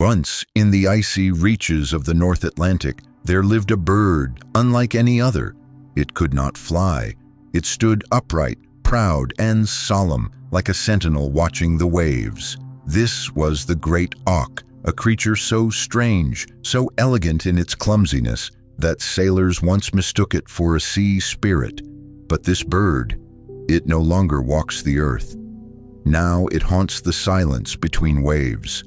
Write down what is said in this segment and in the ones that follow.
Once, in the icy reaches of the North Atlantic, there lived a bird unlike any other. It could not fly. It stood upright, proud, and solemn, like a sentinel watching the waves. This was the Great Auk, a creature so strange, so elegant in its clumsiness, that sailors once mistook it for a sea spirit. But this bird, it no longer walks the earth. Now it haunts the silence between waves.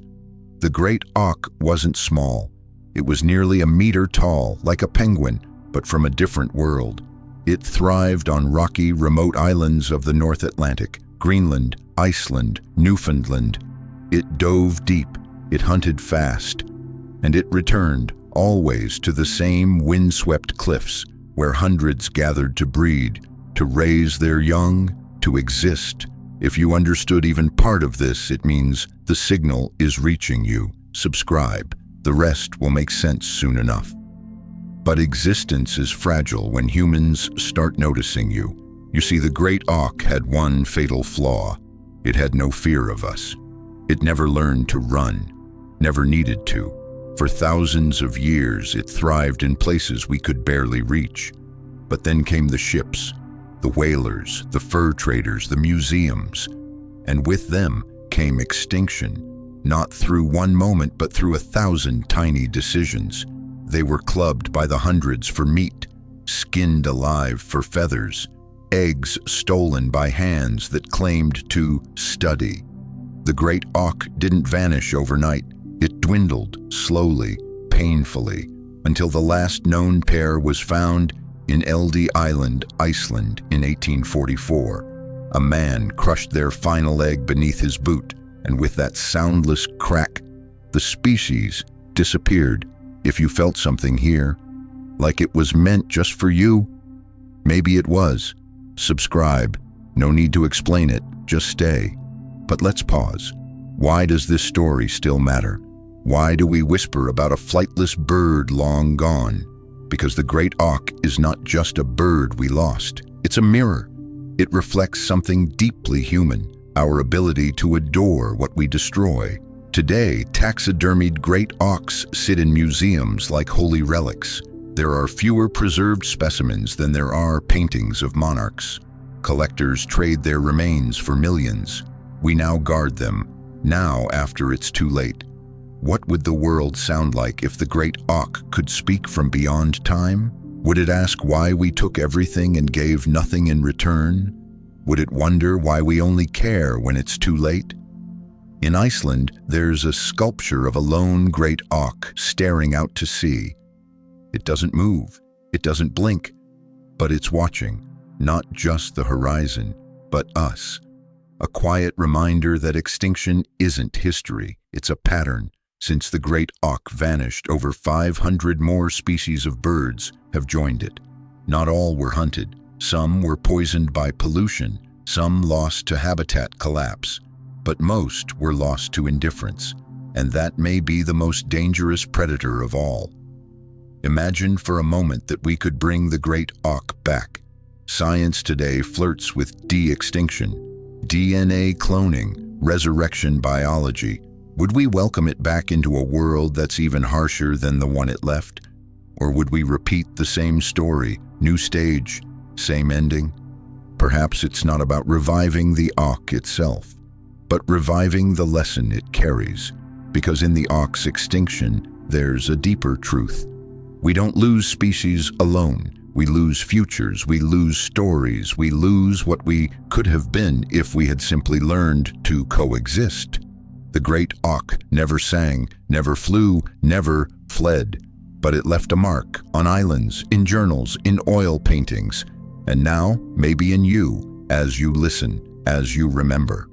The Great Auk wasn't small. It was nearly a meter tall, like a penguin, but from a different world. It thrived on rocky, remote islands of the North Atlantic, Greenland, Iceland, Newfoundland. It dove deep, it hunted fast, and it returned, always to the same windswept cliffs, where hundreds gathered to breed, to raise their young, to exist. If you understood even part of this, it means the signal is reaching you. Subscribe. The rest will make sense soon enough. But existence is fragile when humans start noticing you. You see, the Great Auk had one fatal flaw. It had no fear of us. It never learned to run, never needed to. For thousands of years, it thrived in places we could barely reach. But then came the ships, the whalers, the fur traders, the museums, and with them came extinction, not through one moment, but through 1,000 tiny decisions. They were clubbed by the hundreds for meat, skinned alive for feathers, eggs stolen by hands that claimed to study. The Great Auk didn't vanish overnight. It dwindled slowly, painfully, until the last known pair was found in Elde Island, Iceland, in 1844. A man crushed their final egg beneath his boot, and with that soundless crack, the species disappeared. If you felt something here, like it was meant just for you, maybe it was. Subscribe. No need to explain it, just stay. But let's pause. Why does this story still matter? Why do we whisper about a flightless bird long gone? Because the Great Auk is not just a bird we lost. It's a mirror. It reflects something deeply human, our ability to adore what we destroy. Today, taxidermied great auks sit in museums like holy relics. There are fewer preserved specimens than there are paintings of monarchs. Collectors trade their remains for millions. We now guard them, now after it's too late. What would the world sound like if the Great Auk could speak from beyond time? Would it ask why we took everything and gave nothing in return? Would it wonder why we only care when it's too late? In Iceland, there's a sculpture of a lone Great Auk staring out to sea. It doesn't move, it doesn't blink, but it's watching, not just the horizon, but us. A quiet reminder that extinction isn't history, it's a pattern. Since the Great Auk vanished, over 500 more species of birds have joined it. Not all were hunted. Some were poisoned by pollution, some lost to habitat collapse. But most were lost to indifference, and that may be the most dangerous predator of all. Imagine for a moment that we could bring the Great Auk back. Science today flirts with de-extinction, DNA cloning, resurrection biology. Would we welcome it back into a world that's even harsher than the one it left? Or would we repeat the same story, new stage, same ending? Perhaps it's not about reviving the auk itself, but reviving the lesson it carries. Because in the auk's extinction, there's a deeper truth. We don't lose species alone. We lose futures, we lose stories, we lose what we could have been if we had simply learned to coexist. The Great Auk never sang, never flew, never fled, but it left a mark on islands, in journals, in oil paintings, and now maybe in you, as you listen, as you remember.